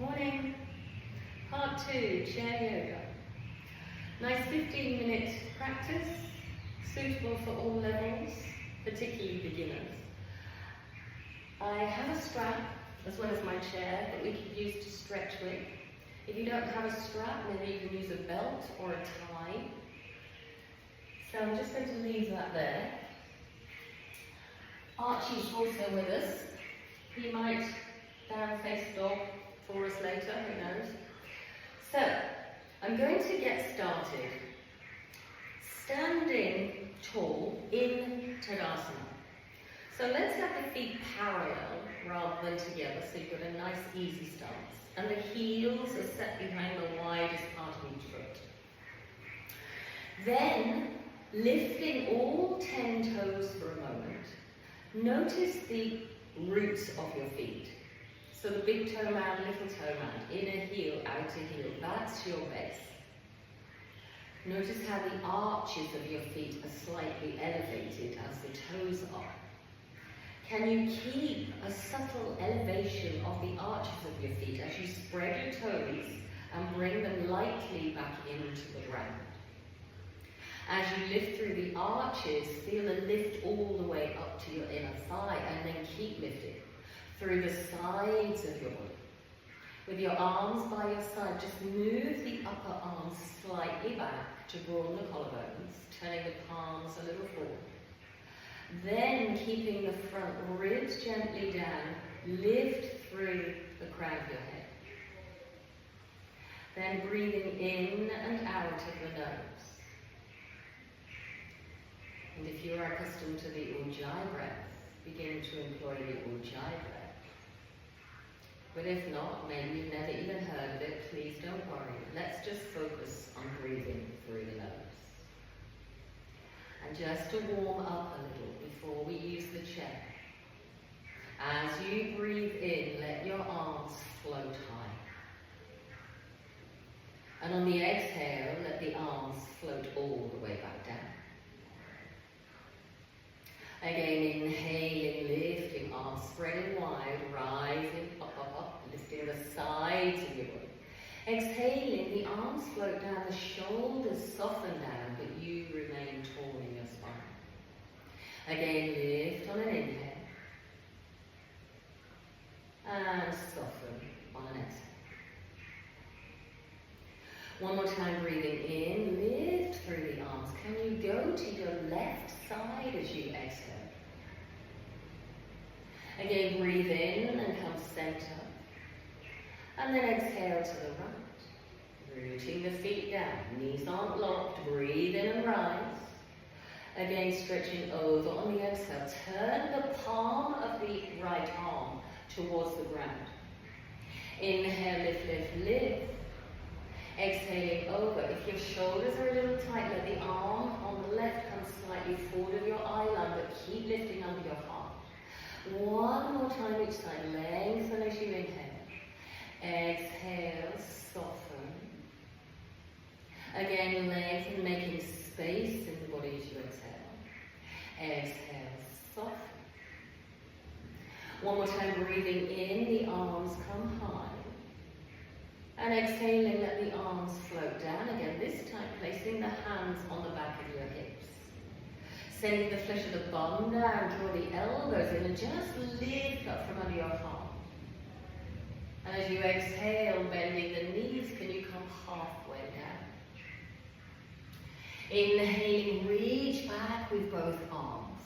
Morning. Part 2, chair yoga. Nice 15-minute practice, suitable for all levels, particularly beginners. I have a strap as well as my chair that we could use to stretch with. If you don't have a strap, maybe you can use a belt or a tie. So I'm just going to leave that there. Archie's also with us. He might down-face dog for us later, who knows. So, I'm going to get started standing tall in Tadasana. So let's have the feet parallel rather than together, so you've got a nice easy stance. And the heels are set behind the widest part of each foot. Then, lifting all 10 toes for a moment, notice the roots of your feet. So the big toe mound, little toe mound, inner heel, outer heel, that's your base. Notice how the arches of your feet are slightly elevated as the toes are. Can you keep a subtle elevation of the arches of your feet as you spread your toes and bring them lightly back into the ground? As you lift through the arches, feel a lift all the way up to your inner thigh, and then keep lifting through the sides of your body. With your arms by your side, just move the upper arms slightly back to broaden the collarbones, turning the palms a little forward. Then, keeping the front ribs gently down, lift through the crown of your head. Then breathing in and out of the nose. And if you are accustomed to the Ujjayi breath, begin to employ the Ujjayi breath. But if not, maybe you've never even heard of it, please don't worry. Let's just focus on breathing through the nose. And just to warm up a little before we use the chair, as you breathe in, let your arms float high. And on the exhale, let the arms float all the way back down. Again, inhaling, lifting, arms spreading wide, rising, up, lifting the sides of your body. Exhaling, the arms float down, the shoulders soften down, but you remain tall in your spine. Again, lift on an inhale. And soften on an exhale. One more time, breathing in, lift through the arms. Can you go to your left side as you exhale? Again, breathe in and come center. And then exhale to the right. Rooting the feet down. Knees aren't locked. Breathe in and rise. Again, stretching over on the exhale. Turn the palm of the right arm towards the ground. Inhale, lift, lift, lift. Exhaling over. If your shoulders are a little tight, let the arm on the left come slightly forward of your eye line, but keep lifting under your heart. One more time each side. Lengthen as you inhale. Exhale, soften. Again, lengthen, making space in the body as you exhale. Exhale, soften. One more time, breathing in, the arms come high. And exhaling, let the arms float down again, this time placing the hands on the back of your hips. Sending the flesh of the bum down, draw the elbows in and just lift up from under your heart. And as you exhale, bending the knees, can you come halfway down? Inhaling, reach back with both arms,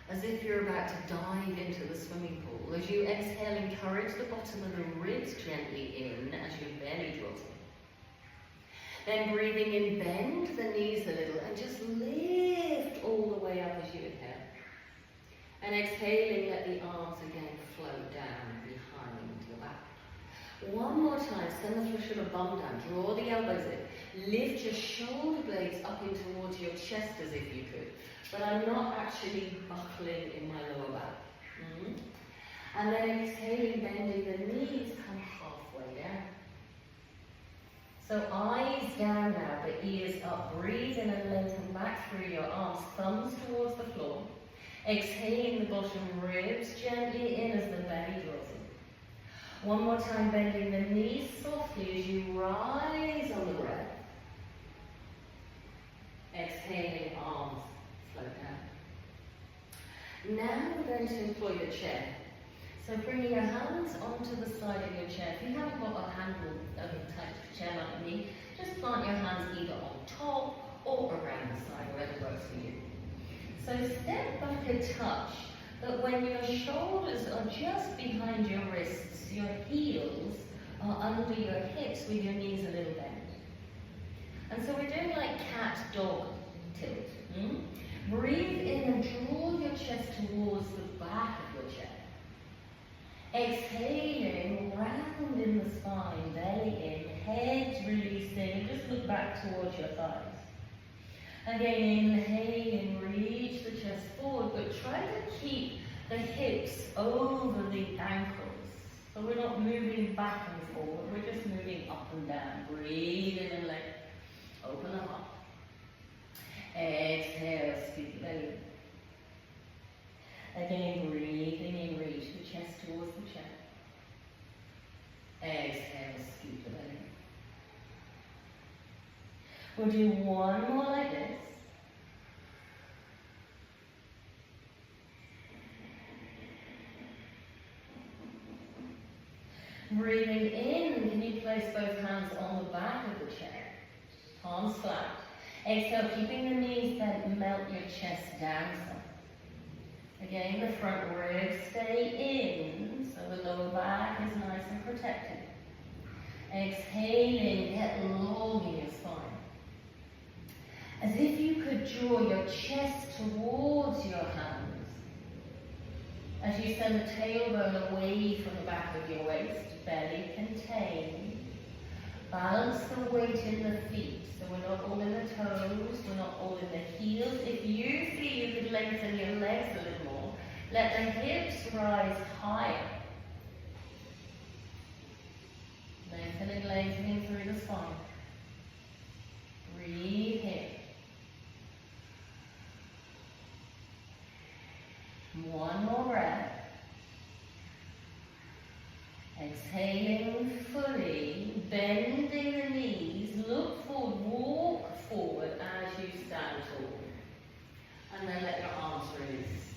as if you're about to dive into the swimming pool. As you exhale, encourage the bottom of the ribs gently in as your belly draws in. Then breathing in, bend the knees a little and just lift all the way up as you inhale. And exhaling, let the arms again float down behind the back. One more time, send the flesh of the bum down, draw the elbows in, lift your shoulder blades up in towards your chest as if you could. But I'm not actually buckling in my lower back. And then exhaling, bending the knees, come halfway down. So eyes down now, but ears up. Breathe in and lengthen back through your arms, thumbs towards the floor. Exhaling the bottom ribs gently in as the belly draws in. One more time, bending the knees softly as you rise on the breath. Exhaling, arms float down. Now we're going to employ the chair. So bringing your hands onto the side of your chair. If you haven't got a handle of a type of chair like me, just plant your hands either on top or around the side, whatever works for you. So step back a touch, but when your shoulders are just behind your wrists, your heels are under your hips with your knees a little bent. And so we're doing like cat-dog tilt. Breathe in and draw your chest towards the back of your chair. Exhaling, round in the spine, belly in, head releasing, just look back towards your thighs. Again, inhaling, reach the chest forward, but try to keep the hips over the ankles. So we're not moving back and forward, we're just moving up and down. Breathe in and let open them up. Exhale, scoop the belly. Again, breathing in, reach the chest towards the chair. Exhale, scoop the belly. We'll do one more like this. Breathing in, can you place both hands on the back of the chair? Palms flat. Exhale, keeping the knees bent, melt your chest down some. Again, the front ribs stay in, so the lower back is nice and protected. Exhaling, get long in your spine. As if you could draw your chest towards your hands. As you send the tailbone away from the back of your waist, belly contained. Balance the weight in the feet, so we're not all in the toes, we're not all in the heels. If you feel you could lengthen your legs a little more, let the hips rise higher. Lengthening, lengthening through the spine. Breathe in. One more breath. Exhaling fully, bending the knees, look forward, walk forward as you stand tall. And then let your arms release.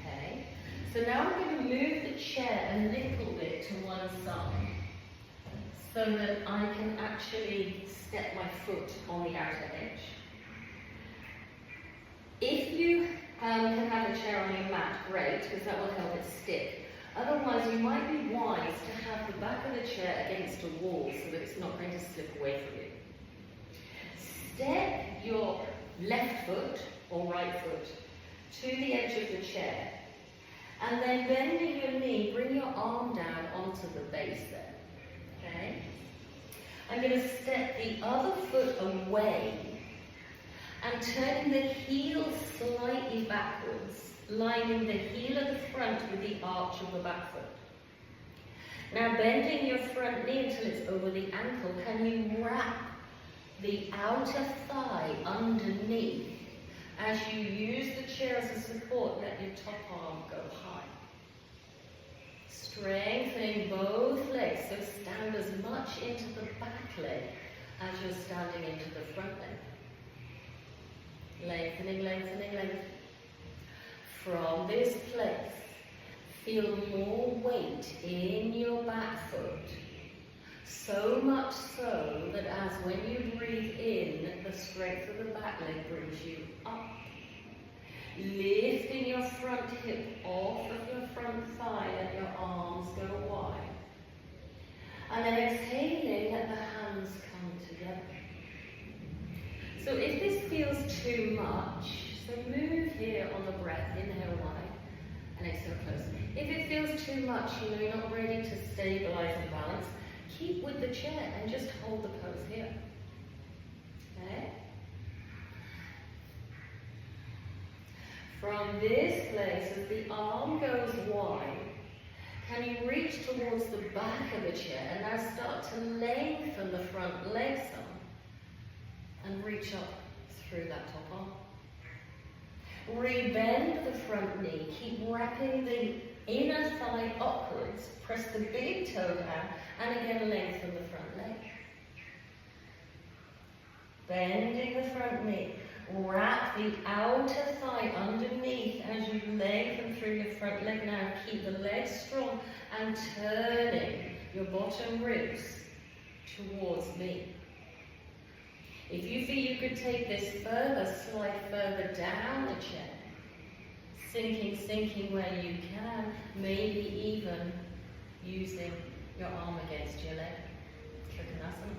Okay? So now we're going to move the chair a little bit to one side so that I can actually step my foot on the outer edge. If you can have a chair on your mat, great, because that will help it stick. Otherwise, you might be wise to have the back of the chair against a wall so that it's not going to slip away from you. Step your left foot or right foot to the edge of the chair, and then bending your knee, bring your arm down onto the base there. Okay? I'm going to step the other foot away and turning the heel slightly backwards, lining the heel of the front with the arch of the back foot. Now bending your front knee until it's over the ankle, can you wrap the outer thigh underneath? As you use the chair as a support, let your top arm go high. Strengthening both legs, so stand as much into the back leg as you're standing into the front leg. Lengthening, lengthening, lengthening. From this place, feel more weight in your back foot. So much so that as when you breathe in, the strength of the back leg brings you up. Lifting your front hip off of your front thigh, let your arms go wide. And then exhaling, let the hands come together. So if this feels too much, so move here on the breath, inhale wide, and exhale close. If it feels too much, you're not ready to stabilize and balance, keep with the chair and just hold the pose here. Okay? From this place, as the arm goes wide, can you reach towards the back of the chair and now start to lengthen the front leg some and reach up through that top arm. Rebend the front knee, keep wrapping the Inner thigh upwards, press the big toe down, and again lengthen the front leg. Bending the front knee. Wrap the outer thigh underneath as you lengthen through your front leg now. Keep the legs strong and turning your bottom ribs towards me. If you feel you could take this further, slide further down the chair. Sinking where you can, maybe even using your arm against your leg. Trikonasana.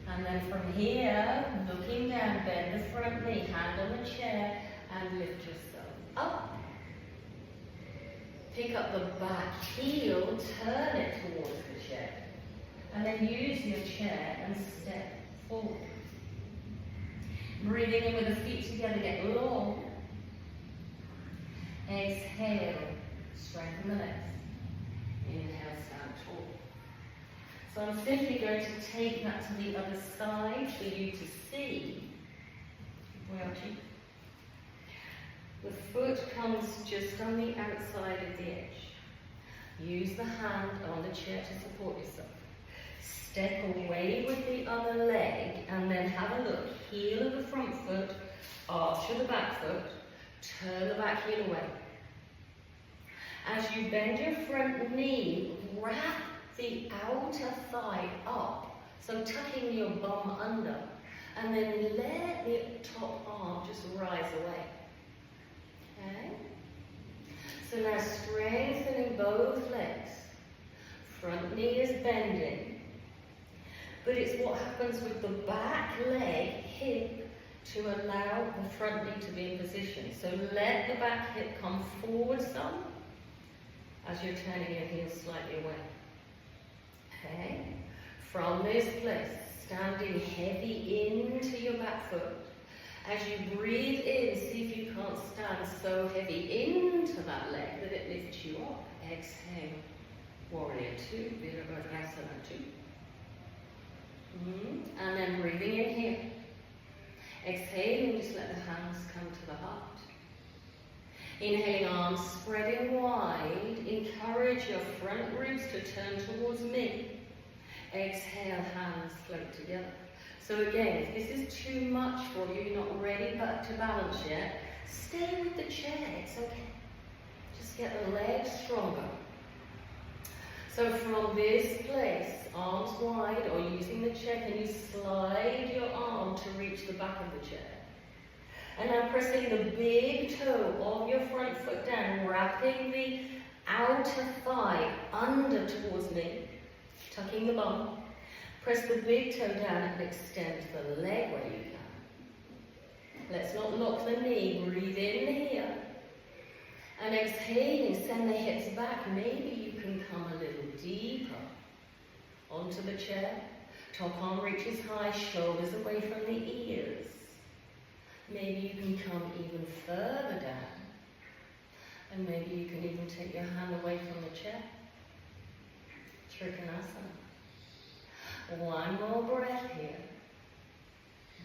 And then from here, looking down, bend the front knee, hand on the chair, and lift yourself up. Pick up the back heel, turn it towards the chair. And then use your chair and step forward. Breathing in with the feet together, get long. Exhale, strengthen the legs. Inhale, stand tall. So I'm simply going to take that to the other side for you to see. Sarah&Archie. The foot comes just on the outside of the edge. Use the hand on the chair to support yourself. Step away with the other leg and then have a look. Heel of the front foot, arch of the back foot, turn the back heel away. As you bend your front knee, wrap the outer thigh up, so tucking your bum under, and then let the top arm just rise away. Okay? So now strengthening both legs. Front knee is bending. But it's what happens with the back leg, hip, to allow the front knee to be in position. So let the back hip come forward some as you're turning your heels slightly away. Okay? From this place, standing heavy into your back foot. As you breathe in, see if you can't stand so heavy into that leg that it lifts you up. Exhale. Warrior 2, Virabhadrasana 2. And then breathing in here. Exhaling, just let the hands come to the heart. Inhaling, arms spreading wide. Encourage your front ribs to turn towards me. Exhale, hands float together. So again, if this is too much for you, you're not ready to balance yet, stay with the chair, it's okay. Just get the legs stronger. So from this place, arms wide or using the chair, can you slide your arm to reach the back of the chair? And now pressing the big toe of your front foot down, wrapping the outer thigh under towards me, tucking the bum. Press the big toe down and extend the leg where you can. Let's not lock the knee. Breathe in here. And exhaling, send the hips back. Maybe you can come a little deeper onto the chair. Top arm reaches high, shoulders away from the ears. Maybe you can come even further down. And maybe you can even take your hand away from the chair. Trikonasana. One more breath here.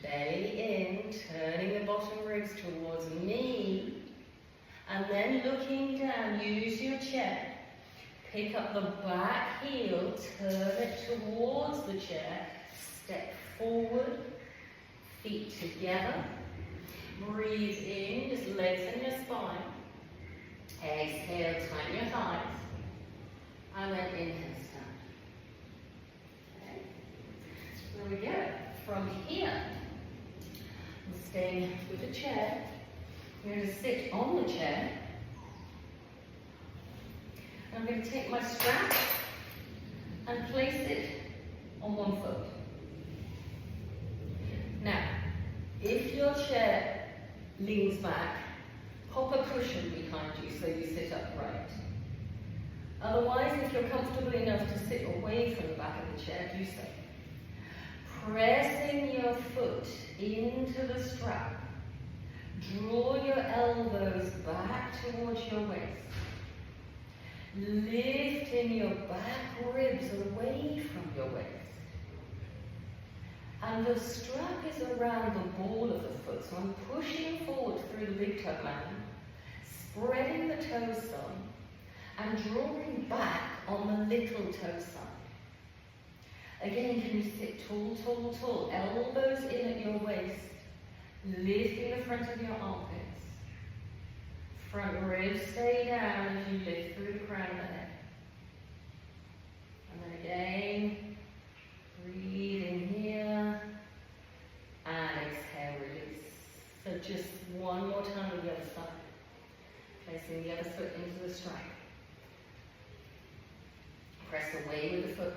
Belly in, turning the bottom ribs towards me. And then looking down, use your chair. Pick up the back heel, turn it towards the chair. Step forward, feet together. Breathe in, just lengthen your spine. Exhale, tighten your thighs. And then inhale. There we go. From here, I'm staying with the chair. I'm going to sit on the chair. I'm going to take my strap and place it on one foot. Now, if your chair leans back, pop a cushion behind you so you sit upright. Otherwise, if you're comfortable enough to sit away from the back of the chair, do so. Pressing your foot into the strap. Draw your elbows back towards your waist. Lifting your back ribs away from your waist. And the strap is around the ball of the foot, so I'm pushing forward through the big toe mountain. spreading the toes some and drawing back on the little toe side. Again, can you sit tall, tall, tall, elbows in at your waist, lifting the front of your armpits. Front ribs stay down as you lift through the crown of the head. And then again, breathe in here, and exhale, release. So just one more time on the other side. Placing the other foot into the strap. Press away with the foot.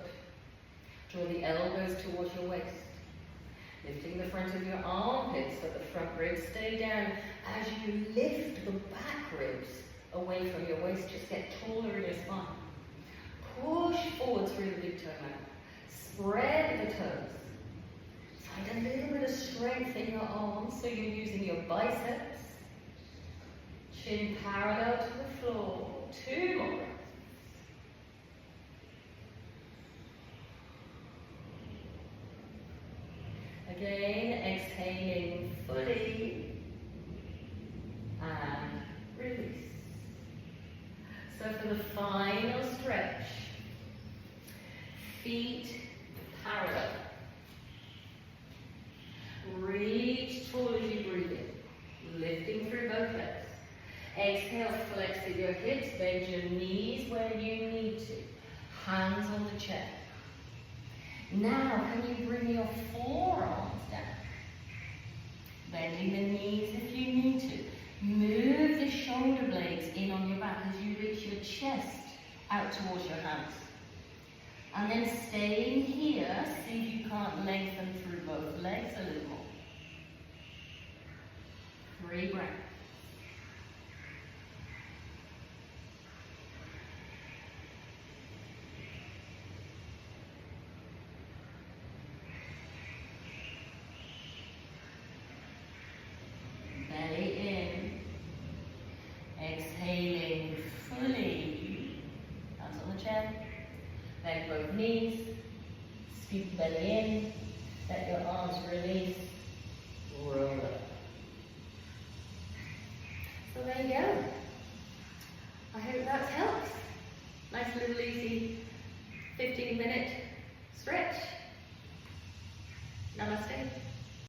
Draw the elbows towards your waist. Lifting the front of your armpits so the front ribs stay down. As you lift the back ribs away from your waist, just get taller in your spine. Push forward through the big toe mat. Spread the toes. Find a little bit of strength in your arms so you're using your biceps. Chin parallel to the floor. 2 more. Again, exhaling fully and release. So for the final stretch, feet parallel. Reach tall as you breathe in, lifting through both legs. Exhale, flexing your hips, bend your knees where you need to. Hands on the chest. Now, can you bring your forearms down? Bending the knees if you need to. Move the shoulder blades in on your back as you reach your chest out towards your hands. And then staying here, see if you can't lengthen through both legs a little more. 3 breaths. Exhaling fully. Hands on the chest. Bend both knees. Scoop the belly in. Let your arms release. Roll up. So there you go.